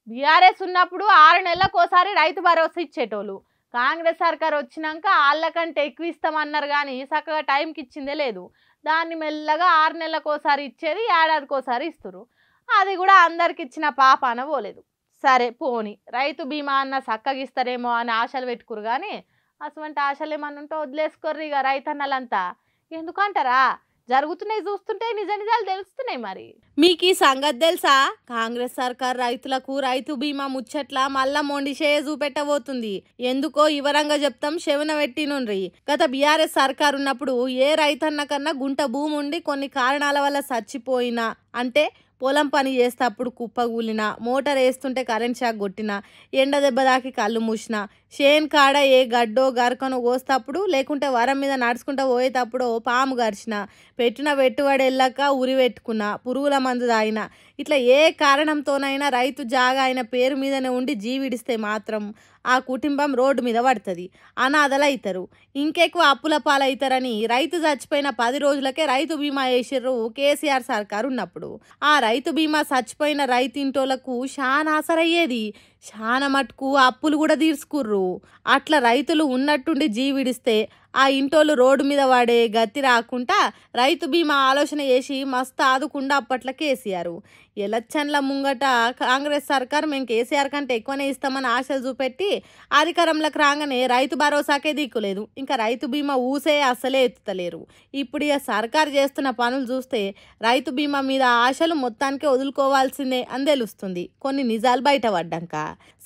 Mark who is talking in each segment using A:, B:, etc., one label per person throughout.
A: BRS ఉన్నప్పుడు 6 నెలలకోసారి రైతు భరోసా ఇచ్చేటోళ్ళు. కాంగ్రెస్ సర్కార్ వచ్చినాక ఆళ్ళకంటే ఎక్కువ ఇస్తామన్నారు కానీ చక్కగా టైంకి ఇచ్చిందే లేదు. దాన్ని మెల్లగా 6 నెలలకోసారి ఇచ్చేది ఏడాదికోసారి ఇస్తురు. అది కూడా అందరికి ఇచ్చిన పాపాన పోలేదు. సరే పోని రైతు బీమా అన్న చక్కగా ఇస్తారేమో అని ఆశలు పెట్టుకురు కానీ అటువంటి ఆశలు ఏమన్నా ఉంటే వదిలేసుకోర్రు ఇక రైతన్నలంతా. ఎందుకంటారా జరుగుతున్నాయి చూస్తుంటే నిజ నిజాలు తెలుస్తున్నాయి. మరి మీకు ఈ సంగతి తెలుసా? కాంగ్రెస్ సర్కార్ రైతులకు రైతు బీమా ముచ్చట్ల మళ్ళా మొండిషేయ చూపెట్టబోతుంది. ఎందుకో వివరంగా చెప్తాం, శవన పెట్టినుండ్రి. గత బీఆర్ఎస్ సర్కార్ ఉన్నప్పుడు ఏ రైతన్న కన్నా గుంట భూమి ఉండి కొన్ని కారణాల వల్ల చచ్చిపోయినా, అంటే పొలం పని చేసేటప్పుడు కుప్పగూలిన, మోటార్ వేస్తుంటే కరెంట్ షాక్ కొట్టిన, ఎండ దెబ్బ దాకి కళ్ళు మూసిన, షేన్ కాడ ఏ గడ్డో గరకనో కోసేటప్పుడు, లేకుంటే వరం మీద నడుచుకుంటూ పోయేటప్పుడు పాము గరిచిన, పెట్టిన పెట్టుబడి వెళ్ళాక ఉరి పెట్టుకున్న, పురుగుల మందు తాగిన, ఇట్లా ఏ కారణంతోనైనా రైతు జాగా ఆయన పేరు మీదనే ఉండి జీవిడిస్తే మాత్రం ఆ కుటుంబం రోడ్డు మీద పడుతుంది, అనాథలవుతారు, ఇంకెక్కువ అప్పుల పాలవుతారని రైతు చచ్చిపోయిన 10 రోజులకే రైతు బీమా వేసిర్రు కేసీఆర్ సర్కారు ఉన్నప్పుడు. ఆ రైతు బీమా చచ్చిపోయిన రైతింటోళ్లకు చాలా ఆసరయ్యేది. చాలా మటుకు అప్పులు కూడా తీర్చుకుర్రు. అట్లా రైతులు ఉన్నట్టుండి జీవిడిస్తే ఆ ఇంటోళ్ళు రోడ్డు మీద వాడే గతి రాకుండా రైతు బీమా ఆలోచన చేసి మస్తు ఆదుకుండా అప్పట్లో కేసీఆర్. ఎలక్షన్ల ముంగట కాంగ్రెస్ సర్కార్ మేము కేసీఆర్ కంటే ఎక్కువనే ఇస్తామని ఆశలు చూపెట్టి అధికారంలోకి రాగానే రైతు భరోసాకే దిక్కులేదు, ఇంకా రైతు బీమా ఊసే అస్సలే ఎత్తుతలేరు. ఇప్పుడు ఇక సర్కార్ చేస్తున్న పనులు చూస్తే రైతు బీమా మీద ఆశలు మొత్తానికి వదులుకోవాల్సిందే అని తెలుస్తుంది కొన్ని నిజాలు బయటపడ్డాక.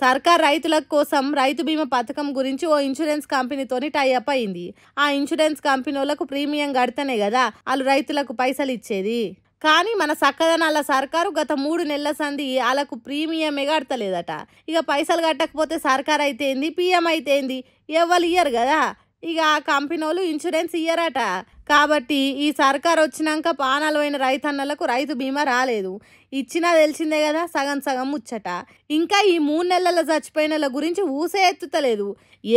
A: సర్కార్ రైతుల కోసం రైతు బీమా పథకం గురించి ఓ ఇన్సూరెన్స్ కంపెనీతోని టైఅప్ అయింది. ఆ ఇన్సూరెన్స్ కంపెనీ వాళ్ళకు ప్రీమియం కడితేనే కదా వాళ్ళు రైతులకు పైసలు ఇచ్చేది. కానీ మన సక్కదనాల సర్కారు గత 3 నెలల సంది వాళ్ళకు ప్రీమియమే కడతలేదట. ఇక పైసలు కట్టకపోతే సర్కార్ అయితే ఏంది, పిఎం అయితే ఏంది, ఎవరు ఇయ్యరు కదా. ఇక ఆ కంపెనీ వాళ్ళు ఇన్సూరెన్స్ ఇయ్యరట. కాబట్టి ఈ సర్కార్ వచ్చినాక పానాలు అయిన రైతన్నలకు రైతు బీమా రాలేదు. ఇచ్చినా తెలిసిందే కదా, సగం సగం ముచ్చట. ఇంకా ఈ 3 నెలల చచ్చిపోయిన గురించి ఊసే ఎత్తుతలేదు.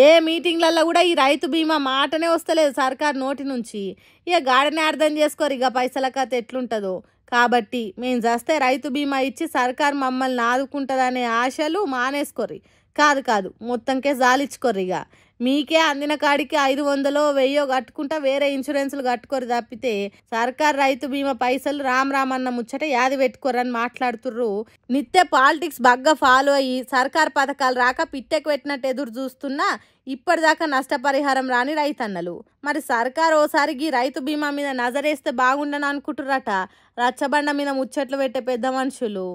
A: ఏ మీటింగ్లలో కూడా ఈ రైతు బీమా మాటనే వస్తలేదు సర్కార్ నోటి నుంచి. ఇక గాడనే అర్థం చేసుకోరు ఇక పైసల కథ ఎట్లుంటుందో. కాబట్టి మేము చేస్తే రైతు బీమా ఇచ్చి సర్కార్ మమ్మల్ని ఆదుకుంటుందనే ఆశలు మానేసుకోర్రి. కాదు మొత్తంకే జాలిచ్చుకోర్రి. ఇక మీకే అందిన కాడికి 500 1000 కట్టుకుంటా వేరే ఇన్సూరెన్స్లు కట్టుకోరు తప్పితే సర్కార్ రైతు బీమా పైసలు రామ్ అన్న ముచ్చట యాది పెట్టుకోరని మాట్లాడుతుర్రు. నిత్య పాలిటిక్స్ బాగా ఫాలో అయ్యి సర్కార్ పథకాలు రాక పిట్టెకు పెట్టినట్టు ఎదురు చూస్తున్నా ఇప్పటిదాకా నష్టపరిహారం రాని రైతన్నలు. మరి సర్కార్ ఓసారికి రైతు బీమా మీద నజరేస్తే బాగుండని అనుకుంటుర్రట రచ్చబండ మీద ముచ్చట్లు పెట్టే పెద్ద మనుషులు.